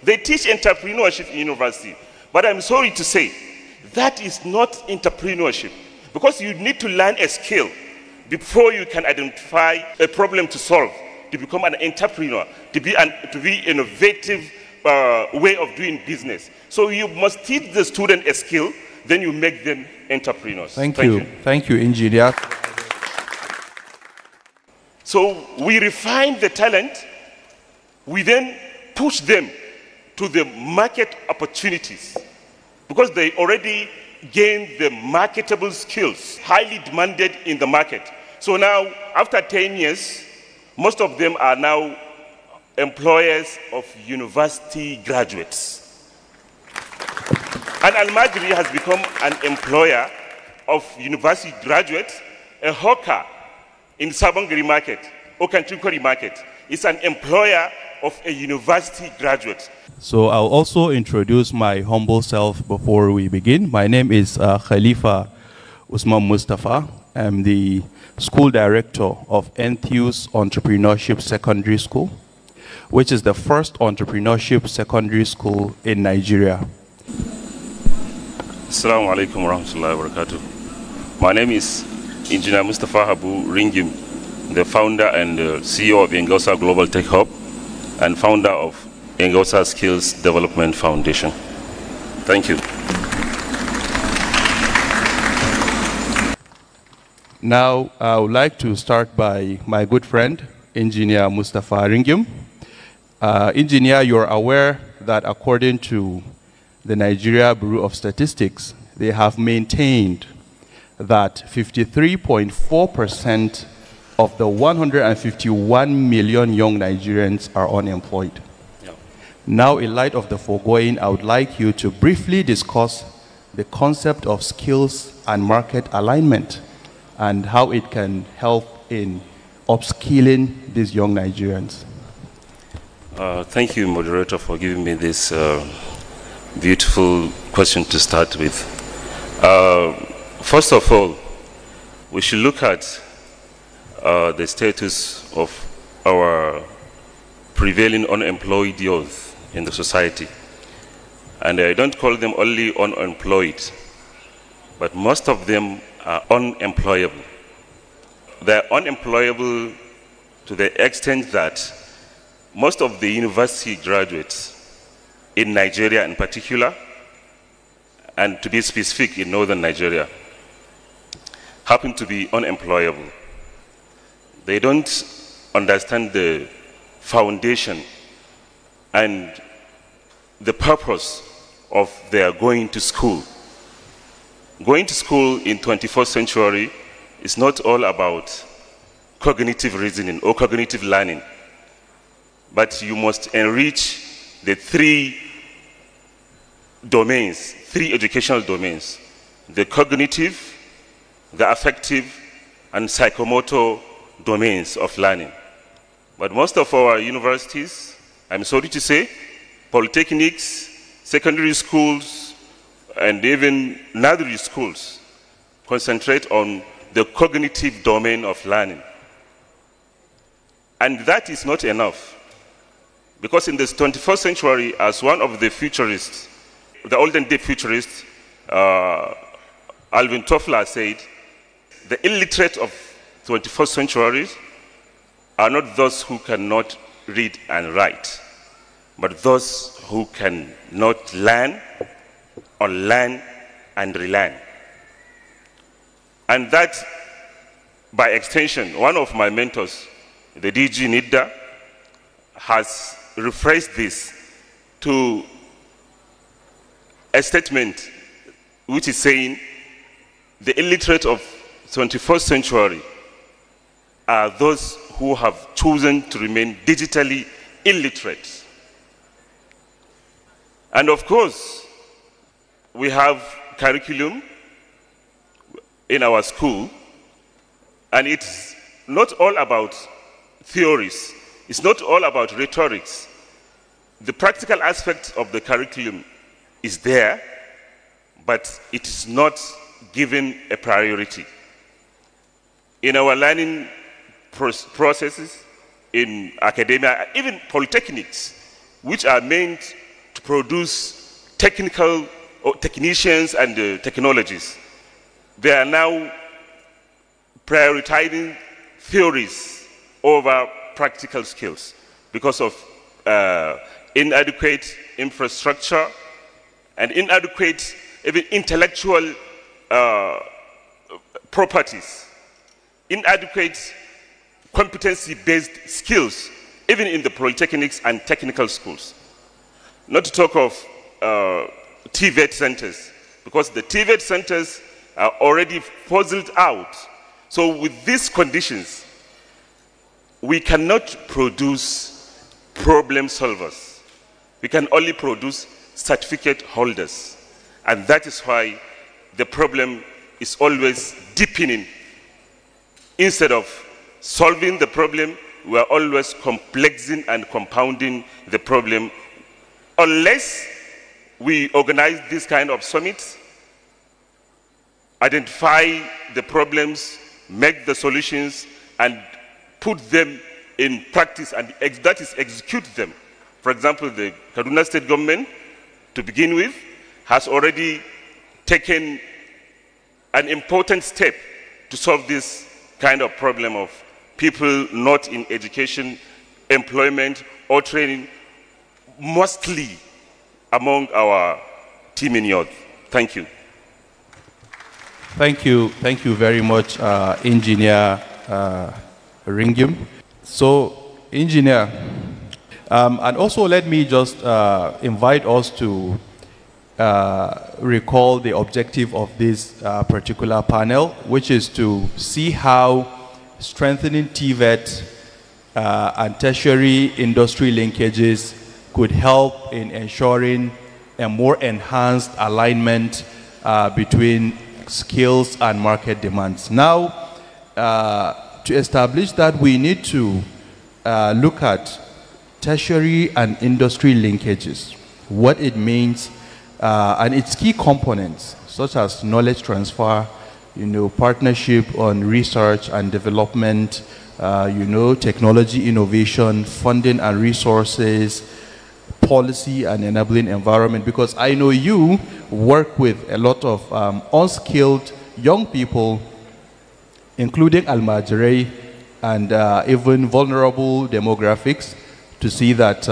They teach entrepreneurship in university, but I'm sorry to say, that is not entrepreneurship, because you need to learn a skill before you can identify a problem to solve, to become an entrepreneur, to be innovative way of doing business. So you must teach the student a skill, then you make them entrepreneurs. Thank you. Thank you, Engineer. So we refine the talent, we then push them to the market opportunities, because they already gained the marketable skills, highly demanded in the market. So now, after 10 years, most of them are now employers of university graduates. And Al-Majri has become an employer of university graduates, a hawker in Sabongari market, Okanchinkori market. It's an employer of a university graduate. So I'll also introduce my humble self before we begin. My name is Khalifa Usman Mustafa. I'm the school director of Enthuse Entrepreneurship Secondary School, which is the first entrepreneurship secondary school in Nigeria. Assalamu alaikum wa rahmatullahi wa barakatuh. My name is Engineer Mustafa Habu Ringim, the founder and CEO of ENGAUSA Global Tech Hub and founder of ENGAUSA Skills Development Foundation. Thank you. Now, I would like to start by my good friend, Engineer Mustafa Ringim. Engineer, you're aware that according to the Nigeria Bureau of Statistics, they have maintained that 53.4% of the 151 million young Nigerians are unemployed. Yeah. Now, in light of the foregoing, I would like you to briefly discuss the concept of skills and market alignment and how it can help in upskilling these young Nigerians. Thank you, moderator, for giving me this beautiful question to start with. First of all, we should look at the status of our prevailing unemployed youth in the society. And I don't call them only unemployed, but most of them are unemployable. They're unemployable to the extent that most of the university graduates in Nigeria in particular, and to be specific, in northern Nigeria, happen to be unemployable. They don't understand the foundation and the purpose of their going to school. Going to school in 21st century is not all about cognitive reasoning or cognitive learning, but you must enrich the three domains, three educational domains: the cognitive, the affective, and psychomotor domains of learning. But most of our universities, I'm sorry to say, polytechnics, secondary schools, and even nursery schools concentrate on the cognitive domain of learning. And that is not enough, because in this 21st century, as one of the futurists, the olden day futurist, Alvin Toffler said, the illiterate of 21st century are not those who cannot read and write, but those who cannot learn or learn and relearn. And that, by extension, one of my mentors, the DG Nidda, has rephrased this to a statement which is saying the illiterate of 21st century are those who have chosen to remain digitally illiterate. And of course, we have curriculum in our school, and it's not all about theories. It's not all about rhetorics. The practical aspect of the curriculum is there, but it is not given a priority. In our learning processes, in academia, even polytechnics, which are meant produce technical or technicians and technologies. They are now prioritizing theories over practical skills because of inadequate infrastructure and inadequate even intellectual properties, inadequate competency-based skills, even in the polytechnics and technical schools. Not to talk of TVET centers, because the TVET centers are already puzzled out. So with these conditions, we cannot produce problem solvers. We can only produce certificate holders. And that is why the problem is always deepening. Instead of solving the problem, we are always complexing and compounding the problem. Unless we organize this kind of summits, identify the problems, make the solutions, and put them in practice, and that is execute them. For example, the Kaduna State government, to begin with, has already taken an important step to solve this kind of problem of people not in education, employment, or training, mostly among our team in youth. Thank you. Thank you very much, Engineer Ringim. So, Engineer, and also let me just invite us to recall the objective of this particular panel, which is to see how strengthening TVET and tertiary industry linkages could help in ensuring a more enhanced alignment between skills and market demands. Now, to establish that, we need to look at tertiary and industry linkages, what it means, and its key components, such as knowledge transfer, partnership on research and development, technology innovation, funding and resources, policy and enabling environment. Because I know you work with a lot of unskilled young people, including Almajere and even vulnerable demographics, to see that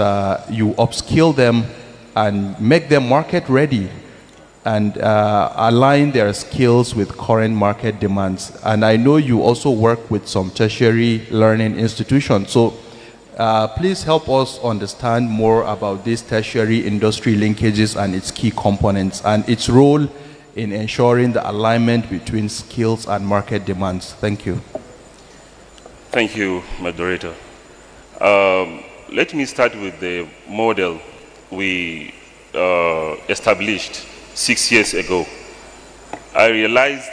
you upskill them and make them market ready and align their skills with current market demands. And I know you also work with some tertiary learning institutions. So please help us understand more about these tertiary industry linkages and its key components and its role in ensuring the alignment between skills and market demands. Thank you. Thank you, moderator. Let me start with the model we established 6 years ago. I realized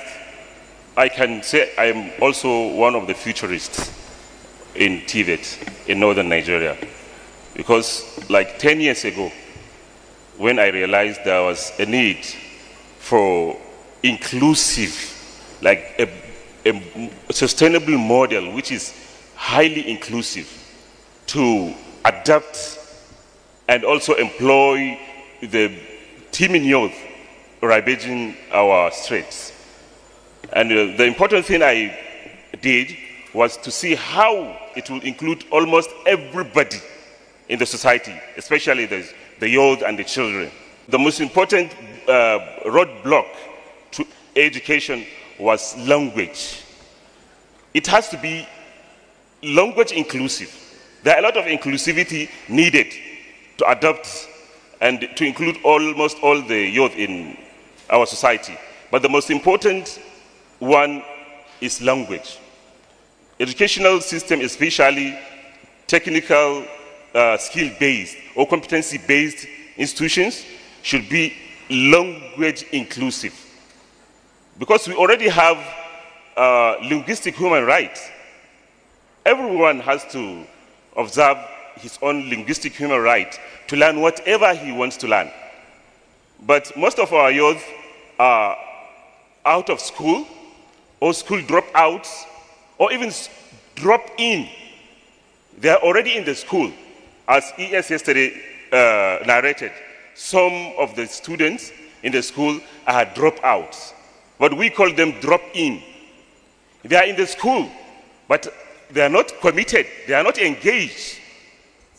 I can say I am also one of the futurists in TVET in northern Nigeria, because like 10 years ago, when I realized there was a need for inclusive, like a sustainable model which is highly inclusive to adapt and also employ the team in youth ravaging our streets. And the important thing I did was to see how it will include almost everybody in the society, especially the youth and the children. The most important roadblock to education was language. It has to be language inclusive. There are a lot of inclusivity needed to adopt and to include almost all the youth in our society. But the most important one is language. Educational system, especially technical skill-based or competency-based institutions, should be language inclusive. Because we already have linguistic human rights. Everyone has to observe his own linguistic human right to learn whatever he wants to learn. But most of our youth are out of school, or school dropouts, or even drop in. They are already in the school, as ES yesterday narrated. some of the students in the school are dropouts, but we call them drop-in. They are in the school, but they are not committed, they are not engaged.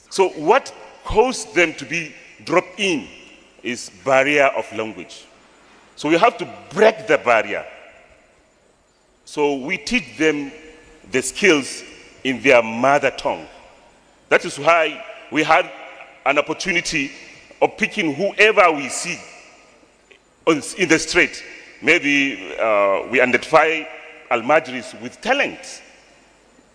So what caused them to be drop-in is barrier of language. So we have to break the barrier. So we teach them the skills in their mother tongue. That is why we had an opportunity of picking whoever we see in the street. Maybe we identify Almajiris with talent.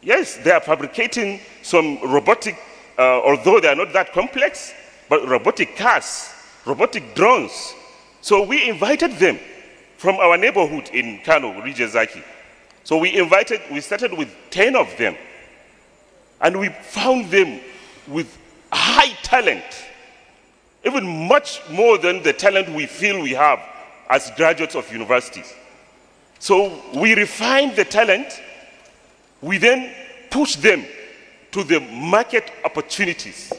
Yes, they are fabricating some robotic, although they are not that complex, but robotic cars, robotic drones. So we invited them from our neighborhood in Kano, Rijezaki. So we started with 10 of them. And we found them with high talent, even much more than the talent we feel we have as graduates of universities. So we refined the talent, we then push them to the market opportunities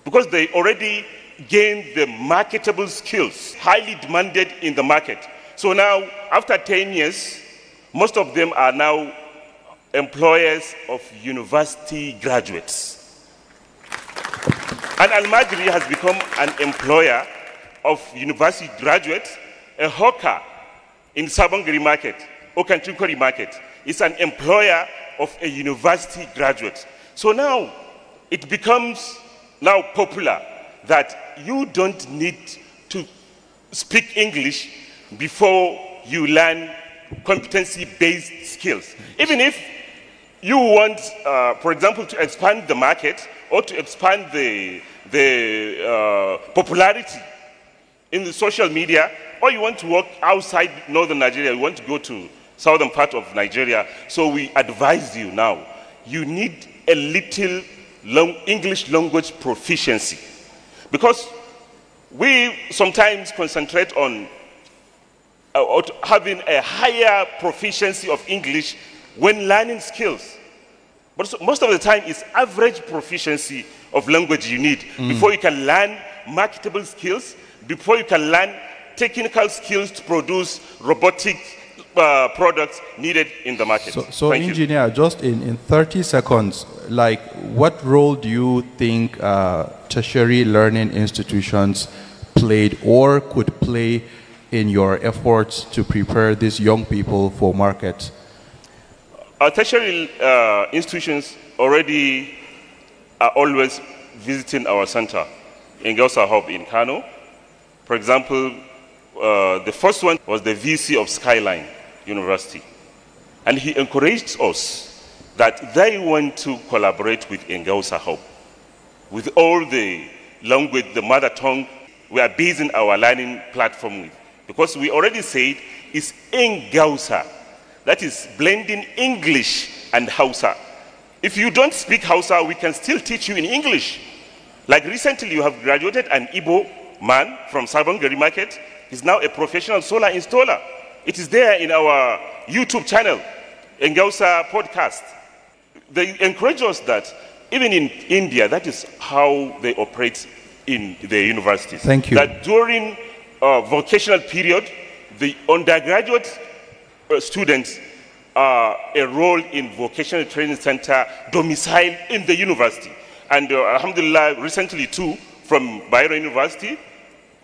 because they already gained the marketable skills, highly demanded in the market. So now, after 10 years, most of them are now employers of university graduates. And Almajiri has become an employer of university graduates, a hawker in Sabongari market, Okanchinkori market. Is an employer of a university graduate. So now, it becomes now popular that you don't need to speak English before you learn competency-based skills. Even if you want, for example, to expand the market or to expand the popularity in the social media, or you want to work outside northern Nigeria, you want to go to southern part of Nigeria, so we advise you now, you need a little English language proficiency. Because we sometimes concentrate on having a higher proficiency of English when learning skills. But most of the time, it's average proficiency of language you need before you can learn marketable skills, before you can learn technical skills to produce robotic products needed in the market. So engineer, just in 30 seconds, like what role do you think tertiary learning institutions played or could play in your efforts to prepare these young people for market? Our tertiary institutions already are always visiting our center, ENGAUSA Hub in Kano. For example, the first one was the VC of Skyline University. And he encouraged us that they want to collaborate with ENGAUSA Hub. With all the language, the mother tongue, we are basing our learning platform with. Because we already said it's ENGAUSA. That is blending English and Hausa. If you don't speak Hausa, we can still teach you in English. Like recently, you have graduated an Igbo man from Sabongari market. He's now a professional solar installer. It is there in our YouTube channel, ENGAUSA podcast. They encourage us that even in India, that is how they operate in the universities. Thank you. That during vocational period, the undergraduate students are enrolled in vocational training center domiciled in the university. And alhamdulillah, recently too, from Bayero University,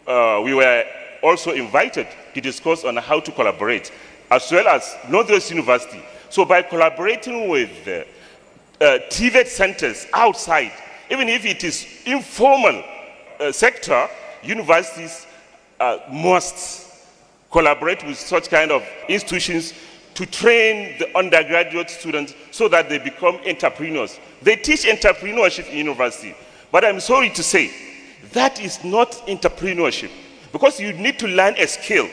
we were also invited to discuss on how to collaborate, as well as Northwest University. So by collaborating with TVET centers outside, even if it is informal sector, universities must collaborate with such kind of institutions to train the undergraduate students so that they become entrepreneurs. They teach entrepreneurship in university, but I'm sorry to say, that is not entrepreneurship, because you need to learn a skill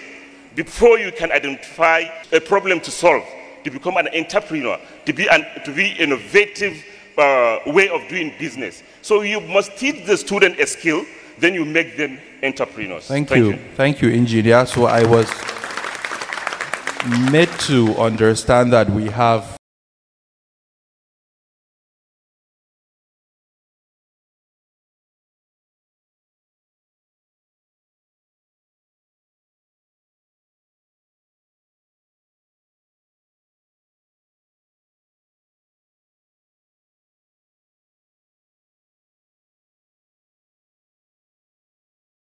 before you can identify a problem to solve, to become an entrepreneur, to be innovative way of doing business. So you must teach the student a skill, then you make them entrepreneurs. Thank you. Thank you, engineer. So I was made to understand that we have